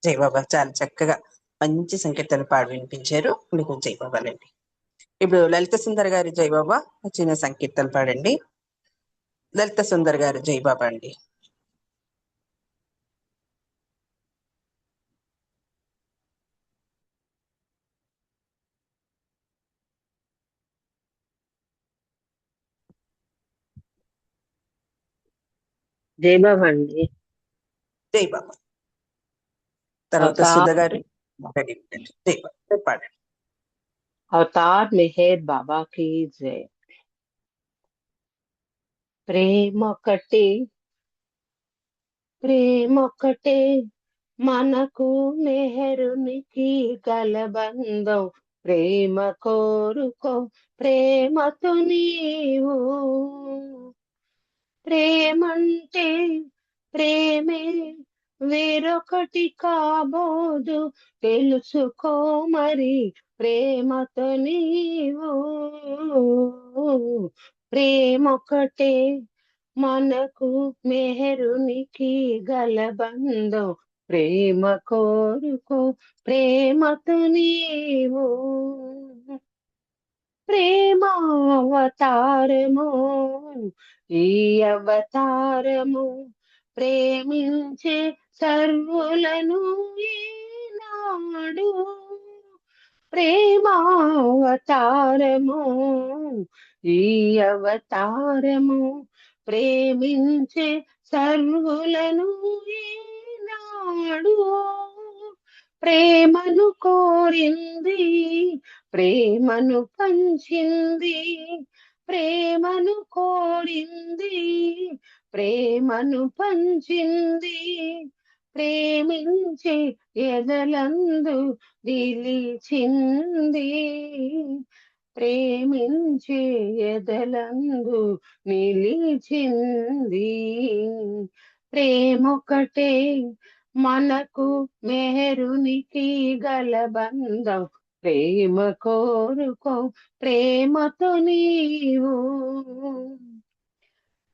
జై బాబా, చాలా చక్కగా మంచి సంకీర్తనలు పాడి వినిపించారు. మీకు జై బాబాలండి. ఇప్పుడు లలిత సుందర్ గారు జై బాబా చిన్న సంకీర్తన పాడండి. లలిత సుందర్ గారు జై బాబా అండి. జై బాబా అండి. జై బాబా. తర్వాత అవతార్ సుధ గారు రెడీ ఉండండి. జై బాబా పాడండి. అవతార్ మెహర్ బాబా కి జై. ప్రేమొకటే ప్రేమొకటే మనకు మెహరునికి గల బంధం. ప్రేమ కోరుకో ప్రేమతో నీవు. ప్రేమంటే ప్రేమే వేరొకటి కాబోదు. తెలుసుకో మరి ప్రేమతో నీవు. ప్రేమొకటే మనకు మెహరునికి గల బంధం. ప్రేమ కోరుకో ప్రేమతో నీవు. ప్రేమావతారము ఈ అవతారము ప్రేమించే సర్వులను ఈనాడు. ప్రేమావతారము ఈ అవతారము ప్రేమించే సర్వులను ఈనాడు. ప్రేమను కోరింది ప్రేమను పంచింది. ప్రేమను కోరింది ప్రేమను పంచింది. ప్రేమించే ఎదలందు నిలిచింది. ప్రేమించే ఎదలందు నిలిచింది. ప్రేమొకటే మనకు మెహరునికి గల బంధం. ప్రేమ కోరుకో ప్రేమతో నీవు.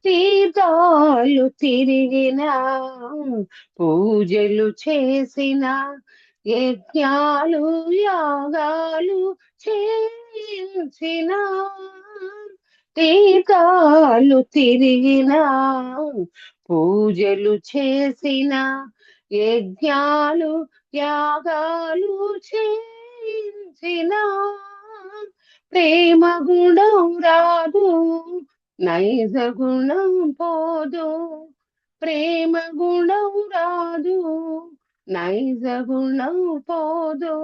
తీర్థాలు తిరిగిన పూజలు చేసిన యజ్ఞాలు యాగాలు చేయించిన. తీర్థాలు తిరిగిన పూజలు చేసిన యజ్ఞాలు యాగాలు చేయించిన. ప్రేమ గుణం రాదు నైజ గుణం పోదు. ప్రేమ గుణం రాదు నైజ గుణం పోదు.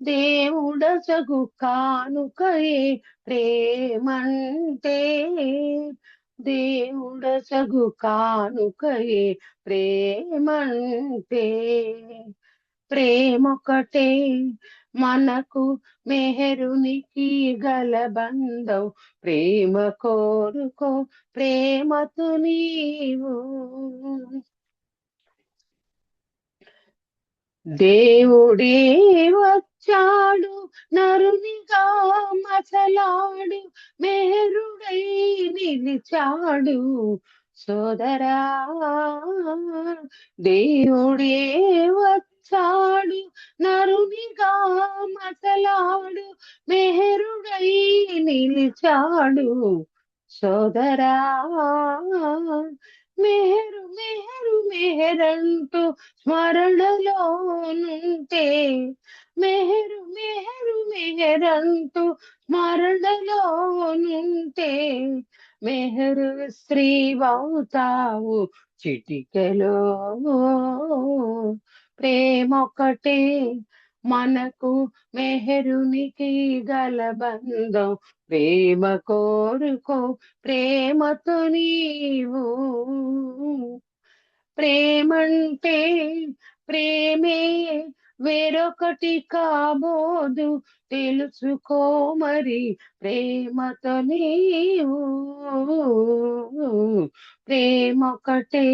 దేవుడసగు కానుకయే ప్రేమంటే. దేవుడసగు కానుకయే ప్రేమంటే. ప్రేమొకటే మనకు మెహరునికి గల బంధం. ప్రేమ కోరుకో ప్రేమతో నీవు. దేవుడే వచ్చాడు నరునిగా మసలాడు. మెహరుడై నిలిచాడు సోదరా. దేవుడే వచ్చాడు నరునిగా మసలాడు. మెహరుడై నిలిచాడు సోదరా. మెహరు మెహరు మెహరంటూ స్మరణలో నుంటే. మెహరు మెహరు మెహరంటూ స్మరణలో నుంటే. మెహరు శ్రీవవుతావు చిటికెలో. ప్రేమొకటే మనకు మెహరునికి గల బంధం. ప్రేమ కోరుకో ప్రేమతో నీవు. ప్రేమంటే ప్రేమే వేరొకటి కాబోదు. తెలుసుకో మరి ప్రేమతో నీవు. ప్రేమొకటే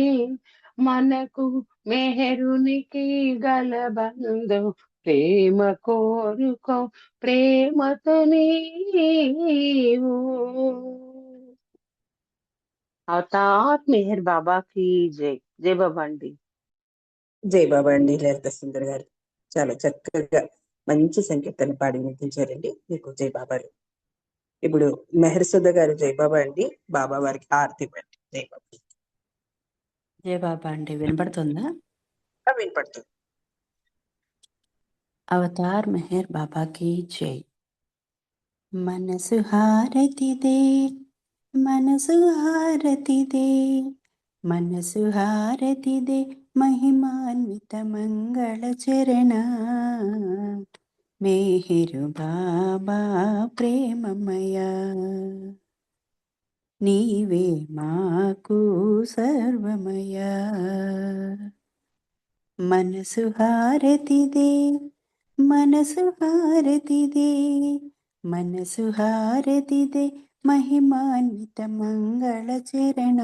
మనకు మెహరునికి గల బంధం. ప్రేమ కోరుకో ప్రేమతో నీవు. అవతార్ మెహర్ బాబా కి జై. జై బాబా అండి. జై బాబా అండి. లలిత సుందర్ గారు చాలా చక్కగా మంచి సంకీర్తన పాడి వినిపించారండి. మీకు జై బాబాలు. ఇప్పుడు మెహర్ సుధ గారు జై బాబా అండి. బాబా వారికి ఆరతి ఇవ్వండి. జై బాబా. జై బాబా అండి. వినపడుతుందా? వినపడుతుంది. అవతార్ మెహర్ బాబా కి జై. మనసు హారతిదే మనసు హారతిదే మనసు హారతిదే మహిమాన్విత మంగళ చరణ మేహిరు బాబా ప్రేమమయ నీవే మాకు సర్వమయ మనసు హారతిదే మనసు హారతిదే మనసు హారతిదే మహిమాన్విత మంగళ చరణ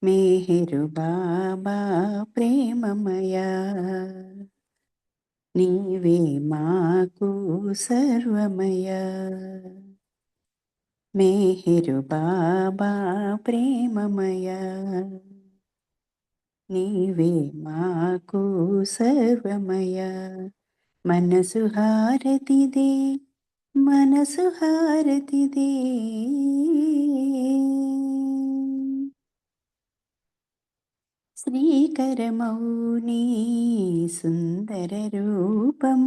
మేహిరు బాబా ప్రేమమయ నీవే మాకు సర్వమయ మేహిరు బాబా ప్రేమమయ నీవే మాకు సర్వమయ మనసు హారతిదే మనసు హారతిదే శ్రీకరమౌని సుందర రూపం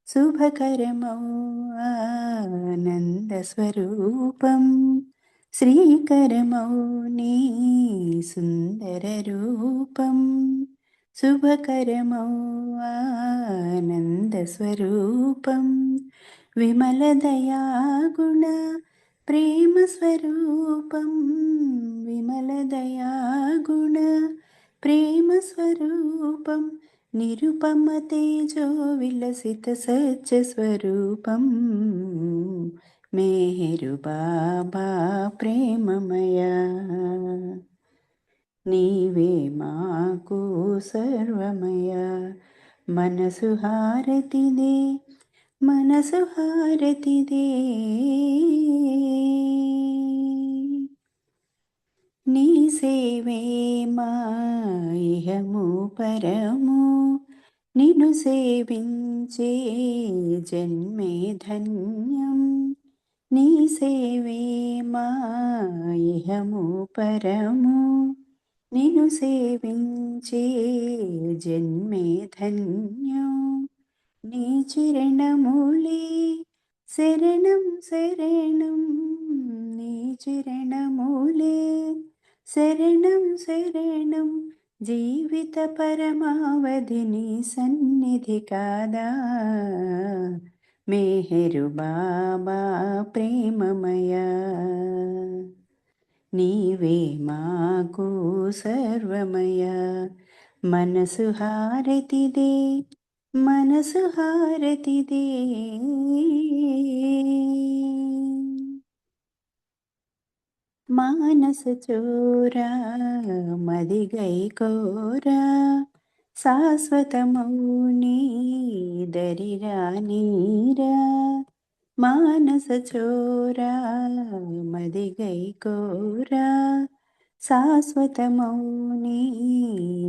శుభకరమౌ ఆనంద స్వరూపం శ్రీకరమౌని సుందర రూపం శుభకరమౌ ఆనంద స్వరూపం విమల దయాగుణ ప్రేమ స్వరూపం విమల దయాగుణ ప్రేమ స్వరూపం నిరుపమ తేజో విలసిత సత్య స్వరూపం మేహరు బాబా ప్రేమమయ నీవే మాకు సర్వమయ మనసు హారతిదే మనసు హారతిదే నీ సేవే మాయము పరము నిన్ను సేవించే జన్మే ధన్యం నీ సేవే మాయము పరము నిన్ను సేవించే జన్మే ధన్యం నీ చరణములే శరణం శరణం నీ చరణములే శరణం శరణం జీవిత పరమావధి నీ సన్నిధి కాదా మేహరు బాబా ప్రేమమయ నీవే మాకు సర్వమయ మనసు హారతిదే మనసు హారతిదే మానస చోరా మదిగై కోరా శాశ్వతమౌని దరిరా నీరా మానస చోరా మదిగై కోరా శాశ్వతమౌని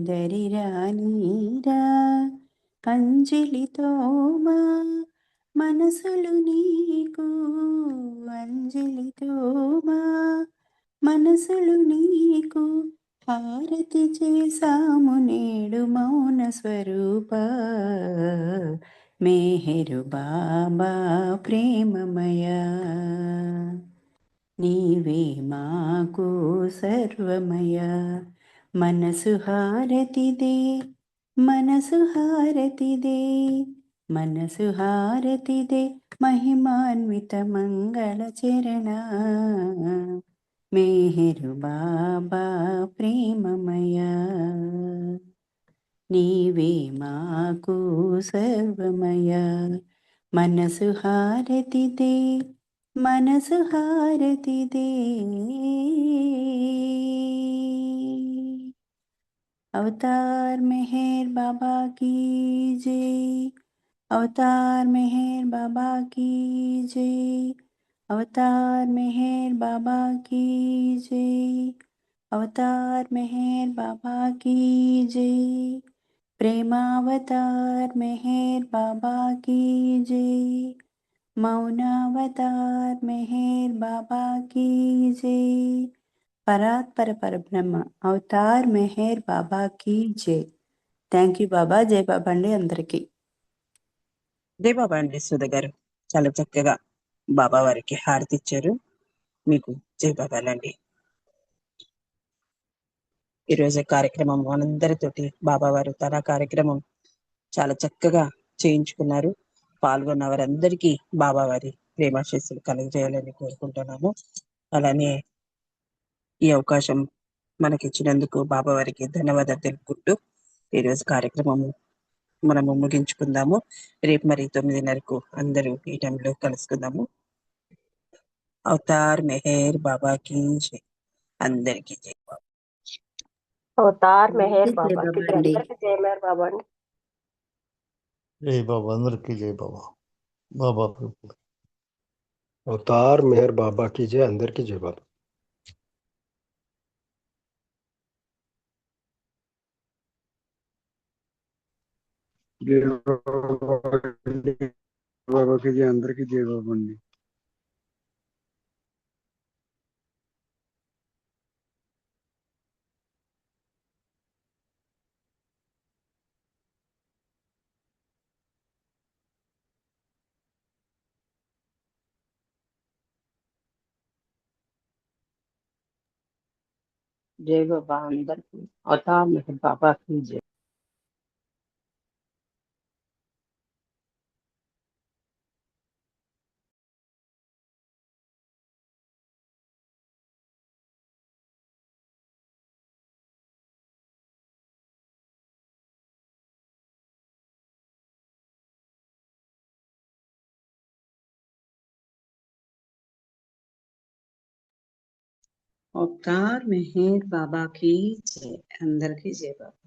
దరిరా నీరా అంజలితో మా మనసులు నీకు అంజలితో మా మనసులు నీకు హారతి చేసాము నేడు మౌన స్వరూప మేహరు బాబా ప్రేమమయ నీవే మాకు సర్వమయ మనసు హారతిదే మనసు హారతిదే మనసు హారతిదే మహిమాన్విత మంగళ చరణ మేహరు బాబా ప్రేమమయ నీవే మాకు సర్వమయ మనసు హారతిదే మనసు హారతిదే अवतार मेहर बाबा की जय अवतार मेहर बाबा की जय अवतार मेहर बाबा की जय अवतार मेहर बाबा की जय प्रेमावतार मेहर बाबा की जय मौनावतार मेहर बाबा की जय పరాత్పర పరబ్రహ్మ అవతార్ మెహర్ బాబాకి జై. థ్యాంక్ యూ బాబా. జై బాబా అండి అందరికీ. జై బాబా అండి సుధ గారు, చాలా చక్కగా బాబా వారికి హారతి ఇచ్చారు. మీకు జై బాబాలండి. ఈరోజు కార్యక్రమం మనందరితోటి బాబా వారు తన కార్యక్రమం చాలా చక్కగా చేయించుకున్నారు. పాల్గొన్న వారందరికీ బాబా వారి ప్రేమాశీస్సులు కలుగజేయాలని కోరుకుంటున్నాము. అలానే ఈ అవకాశం మనకిచ్చినందుకు బాబా వారికి ధన్యవాదాలు తెలుపుకుంటూ ఈరోజు కార్యక్రమము మనము ముగించుకుందాము. రేపు మరి 9:30కు అందరూ ఈ టైంలో కలుసుకుందాము. అవతార్ మెహర్ బాబాకి జై. అందరికీ జై. అవతార్ అందరికీ మెహర్ జై బాబా బాబా కి అండి. అందరికి జై మెహర్ బాబా అండి. జై బాబా అందరికీ జై బాబా. బాబా కృప. అవతార్ మెహర్ బాబా की जय అందరికీ జై బాబా. జై బాబాకి జై. అందరికీ జై బాబా అండి. जय बाबा అందరికీ అవతార్ మెహర్ బాబా की जय. అవతార్ మెహర్ బాబా की जय అందరికి జై బాబా.